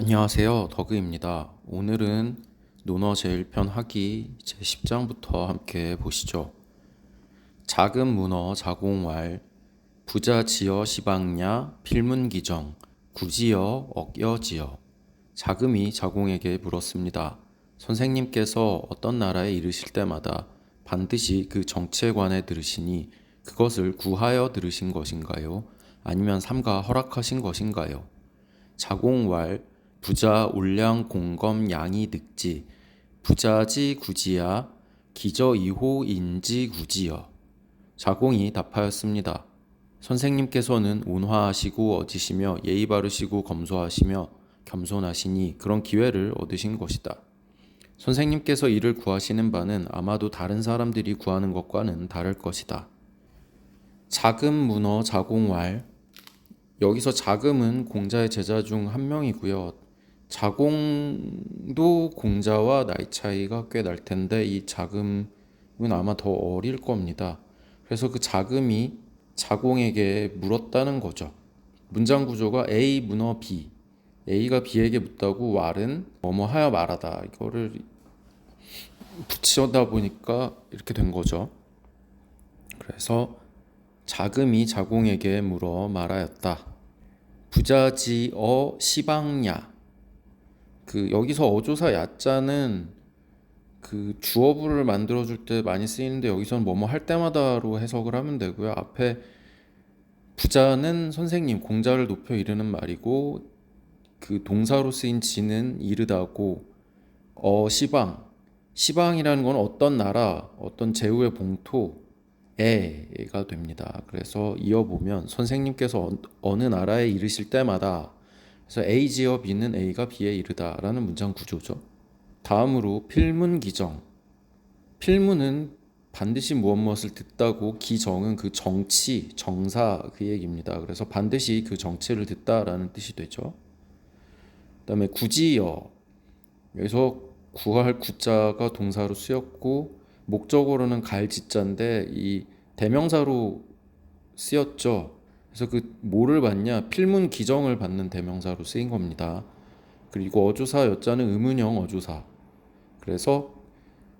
안녕하세요. 더그입니다. 오늘은 논어 제1편 하기 제10장부터 함께 보시죠. 작은 문어 자공왈 부자 지어 시방야 필문기정 구지어 억여지어. 자금이 자공에게 물었습니다. 선생님께서 어떤 나라에 이르실 때마다 반드시 그 정치에 관해 들으시니 그것을 구하여 들으신 것인가요? 아니면 삼가 허락하신 것인가요? 자공왈 부자 올량 공검 양이 늑지 부자지 구지야 기저 이호 인지 구지여. 자공이 답하였습니다. 선생님께서는 온화하시고 어지시며 예의 바르시고 검소하시며 겸손하시니 그런 기회를 얻으신 것이다. 선생님께서 이를 구하시는 바는 아마도 다른 사람들이 구하는 것과는 다를 것이다. 자금 문어 자공왈. 여기서 자금은 공자의 제자 중 한 명이고요. 자공도 공자와 나이 차이가 꽤 날 텐데 이 자금은 아마 더 어릴 겁니다. 그래서 그 자금이 자공에게 물었다는 거죠. 문장 구조가 A 문어 B, A가 B에게 묻다고 왈은 뭐뭐 하여 말하다, 이거를 붙이다 보니까 이렇게 된 거죠. 그래서 자금이 자공에게 물어 말하였다. 부자지어 시방야. 여기서 어조사 야자는 주어부를 만들어줄 때 많이 쓰이는데 여기서는 뭐뭐 할 때마다로 해석을 하면 되고요. 앞에 부자는 선생님, 공자를 높여 이르는 말이고, 동사로 쓰인 지는 이르다고, 시방, 시방이라는 건 어떤 나라, 어떤 제후의 봉토에가 됩니다. 그래서 이어보면 선생님께서 어느 나라에 이르실 때마다, 그래서 A 지어 B는 A가 B에 이르다라는 문장 구조죠. 다음으로 필문기정. 필문은 반드시 무엇을 듣다고, 기정은 그 정치, 정사 그 얘기입니다. 그래서 반드시 그 정치를 듣다라는 뜻이 되죠. 그다음에 구지여. 여기서 구할 구자가 동사로 쓰였고 목적어로는 갈 지자인데 이 대명사로 쓰였죠. 그래서 뭐를 받냐? 필문 기정을 받는 대명사로 쓰인 겁니다. 그리고 어조사 여자는 의문형 어조사. 그래서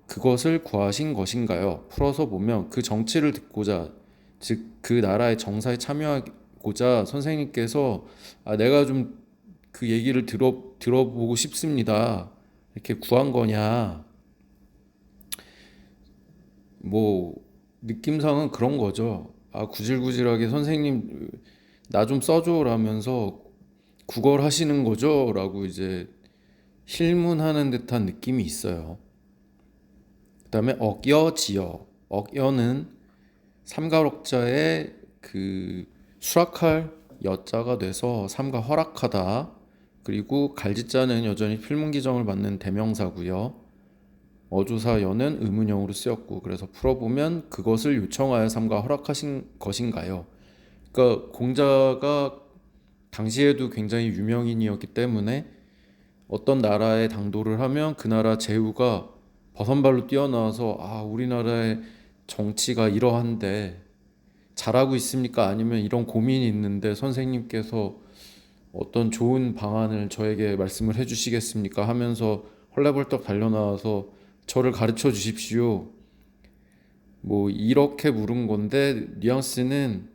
그것을 구하신 것인가요? 풀어서 보면 그 정치를 듣고자, 즉 그 나라의 정사에 참여하고자 선생님께서 내가 좀 그 얘기를 들어보고 싶습니다, 이렇게 구한 거냐. 뭐 느낌상은 그런 거죠. 구질구질하게 선생님 나 좀 써줘라면서 구걸하시는 거죠 라고 이제 실문하는 듯한 느낌이 있어요. 그 다음에 억여지어. 억여는 삼가옥자의 수락할 여자가 돼서 삼가 허락하다. 그리고 갈지자는 여전히 필문기정을 받는 대명사고요. 어조사 여는 의문형으로 쓰였고, 그래서 풀어보면 그것을 요청하여 삼가 허락하신 것인가요? 그러니까 공자가 당시에도 굉장히 유명인이었기 때문에 어떤 나라에 당도를 하면 그 나라 제후가 버선발로 뛰어나와서 우리나라의 정치가 이러한데 잘하고 있습니까? 아니면 이런 고민이 있는데 선생님께서 어떤 좋은 방안을 저에게 말씀을 해주시겠습니까? 하면서 헐레벌떡 달려나와서 저를 가르쳐 주십시오, 뭐 이렇게 물은 건데, 뉘앙스는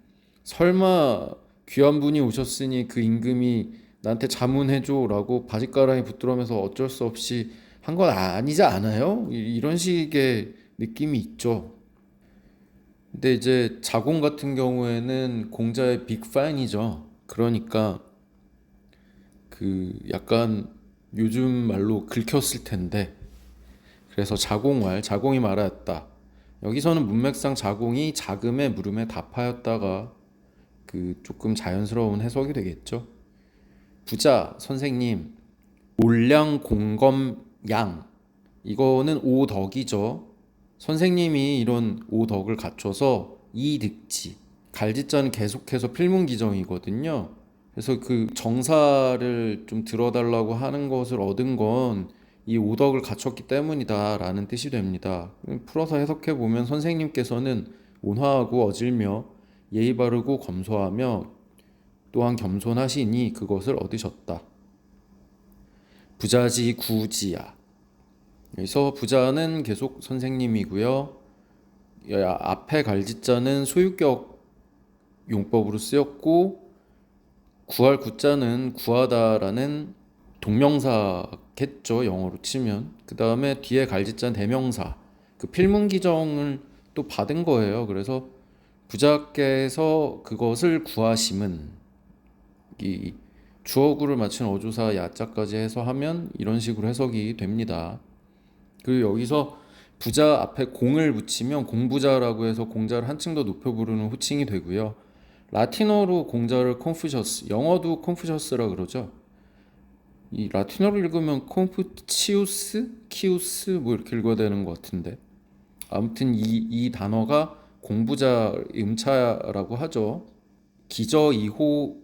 설마 귀한 분이 오셨으니 그 임금이 나한테 자문해줘 라고 바짓가랑이 붙들어면서 어쩔 수 없이 한 건 아니지 않아요? 이런 식의 느낌이 있죠. 근데 이제 자공 같은 경우에는 공자의 빅팬이죠. 그러니까 약간 요즘 말로 긁혔을 텐데, 그래서 자공이 말하였다. 여기서는 문맥상 자공이 자금의 물음에 답하였다가 조금 자연스러운 해석이 되겠죠. 부자 선생님, 올량 공검 양, 이거는 오덕이죠. 선생님이 이런 오덕을 갖춰서 이득지, 갈지자는 계속해서 필문기정이거든요. 그래서 정사를 좀 들어달라고 하는 것을 얻은 건 이 오덕을 갖췄기 때문이다라는 뜻이 됩니다. 풀어서 해석해 보면 선생님께서는 온화하고 어질며 예의 바르고 검소하며 또한 겸손하시니 그것을 얻으셨다. 부자지 구지야. 여기서 부자는 계속 선생님이고요. 앞에 갈지자는 소유격 용법으로 쓰였고 구할 구자는 구하다라는 동명사겠죠. 영어로 치면. 그 다음에 뒤에 갈지자는 대명사. 그 필문기정을 또 받은 거예요. 그래서 부자께서 그것을 구하심은 이 주어구를 맞춘 어조사 야자까지 해서 하면 이런 식으로 해석이 됩니다. 그리고 여기서 부자 앞에 공을 붙이면 공부자라고 해서 공자를 한층 더 높여 부르는 호칭이 되고요. 라틴어로 공자를 콩푸셔스, 영어도 콩푸셔스라 그러죠. 이 라틴어로 읽으면 콩푸치우스, 키우스 뭐 이렇게 읽어야 되는 것 같은데 아무튼 이 단어가 공부자 음차라고 하죠. 기저 2호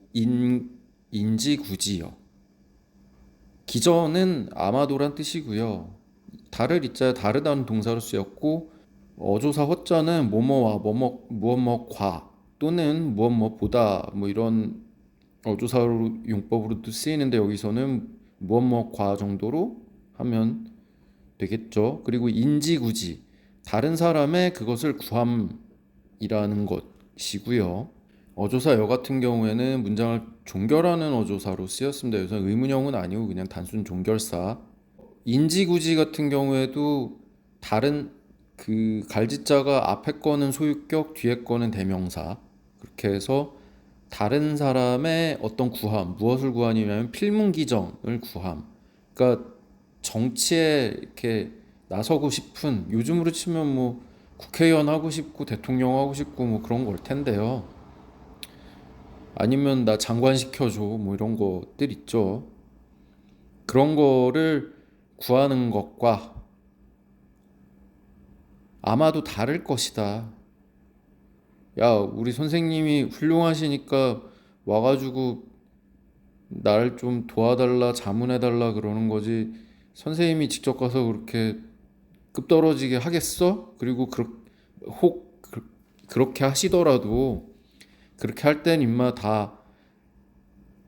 인지구지요. 기저는 아마도란 뜻이고요. 다를 이자에 다르다는 동사로 쓰였고 어조사 허자는 뭐뭐와 무엇과 또는 무엇보다 뭐 이런 어조사로 용법으로도 쓰이는데 여기서는 무엇과 정도로 하면 되겠죠. 그리고 인지구지 다른 사람의 그것을 구함이라는 것이고요. 어조사 여 같은 경우에는 문장을 종결하는 어조사로 쓰였습니다. 여기서 의문형은 아니고 그냥 단순 종결사. 인지구지 같은 경우에도 다른 그 갈지자가 앞에 거는 소유격, 뒤에 거는 대명사. 그렇게 해서 다른 사람의 어떤 구함, 무엇을 구하냐면 필문기정을 구함. 그러니까 정치에 이렇게 나서고 싶은 요즘으로 치면 뭐 국회의원 하고 싶고 대통령 하고 싶고 뭐 그런 걸 텐데요. 아니면 나 장관 시켜줘 뭐 이런 것들 있죠. 그런 거를 구하는 것과 아마도 다를 것이다. 야, 우리 선생님이 훌륭하시니까 와가지고 나를 좀 도와달라, 자문해달라 그러는 거지. 선생님이 직접 가서 그렇게 급 떨어지게 하겠어? 그리고 그렇게 하시더라도 그렇게 할 땐 임마 다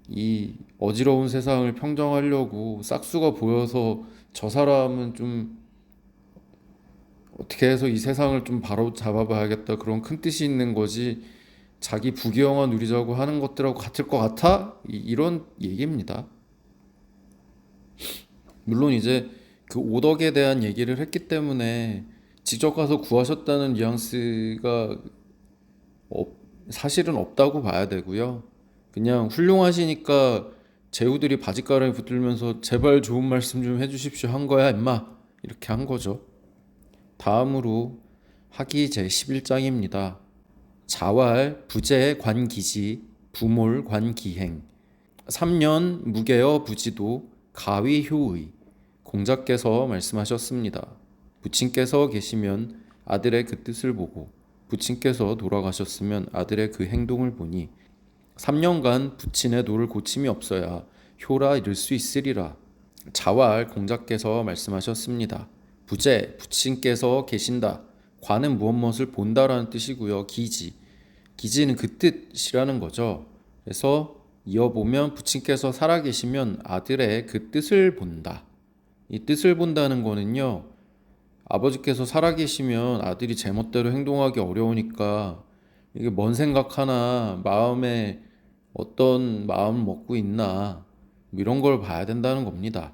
이 어지러운 세상을 평정하려고 싹수가 보여서 저 사람은 좀 어떻게 해서 이 세상을 좀 바로 잡아봐야겠다 그런 큰 뜻이 있는 거지 자기 부귀영화 누리자고 하는 것들하고 같을 것 같아? 이런 얘기입니다. 물론 이제 그 오덕에 대한 얘기를 했기 때문에 직접 가서 구하셨다는 뉘앙스가 사실은 없다고 봐야 되고요. 그냥 훌륭하시니까 제후들이 바짓가랑이 붙들면서 제발 좋은 말씀 좀 해주십시오 한 거야 임마 이렇게 한 거죠. 다음으로 학기 제11장입니다. 자왈 부재 관기지 부몰 관기행 3년 무계여 부지도 가위효의 공자께서 말씀하셨습니다. 부친께서 계시면 아들의 그 뜻을 보고 부친께서 돌아가셨으면 아들의 그 행동을 보니 3년간 부친의 노를 고침이 없어야 효라 이를 수 있으리라. 자왈 공자께서 말씀하셨습니다. 부재 부친께서 계신다. 관은 무엇을 본다라는 뜻이고요. 기지는 그 뜻이라는 거죠. 그래서 이어보면 부친께서 살아계시면 아들의 그 뜻을 본다. 이 뜻을 본다는 거는요. 아버지께서 살아계시면 아들이 제멋대로 행동하기 어려우니까 이게 뭔 생각하나 마음에 어떤 마음을 먹고 있나 뭐 이런 걸 봐야 된다는 겁니다.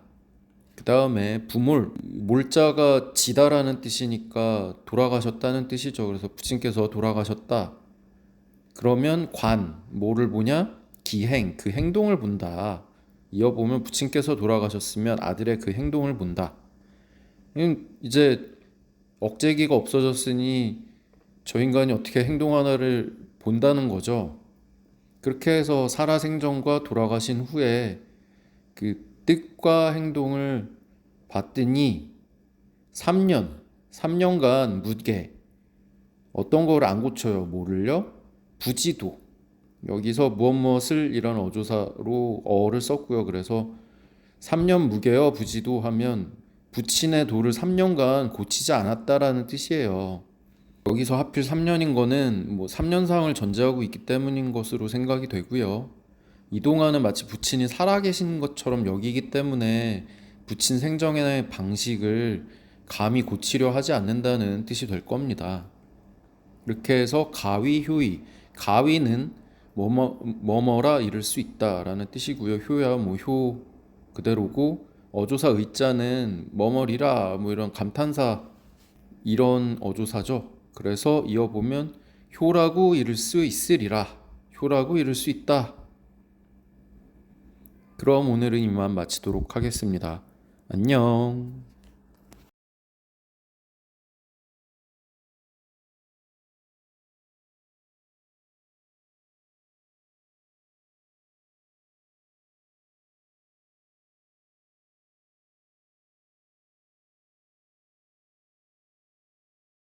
그 다음에 부몰, 몰자가 지다라는 뜻이니까 돌아가셨다는 뜻이죠. 그래서 부친께서 돌아가셨다. 그러면 뭐를 보냐? 기행, 그 행동을 본다. 이어보면 부친께서 돌아가셨으면 아들의 그 행동을 본다. 이제 억제기가 없어졌으니 저 인간이 어떻게 행동하나를 본다는 거죠. 그렇게 해서 살아생전과 돌아가신 후에 그 뜻과 행동을 봤더니 3년간 무게 어떤 걸 안 고쳐요. 뭐를요? 부지도 여기서 무엇을 이런 어조사로 어를 썼고요. 그래서 3년 무게여 부지도 하면 부친의 도를 3년간 고치지 않았다라는 뜻이에요. 여기서 하필 3년인 거는 뭐 3년상을 전제하고 있기 때문인 것으로 생각이 되고요. 이 동안은 마치 부친이 살아계신 것처럼 여기기 때문에 붙인 생정의 방식을 감히 고치려 하지 않는다는 뜻이 될 겁니다. 이렇게 해서 가위, 효의, 가위는 뭐뭐라 이를 수 있다라는 뜻이고요. 효야 효 그대로고, 어조사 의자는 뭐뭐리라 이런 감탄사 이런 어조사죠. 그래서 이어보면 효라고 이를 수 있으리라, 효라고 이를 수 있다. 그럼 오늘은 이만 마치도록 하겠습니다. 안녕.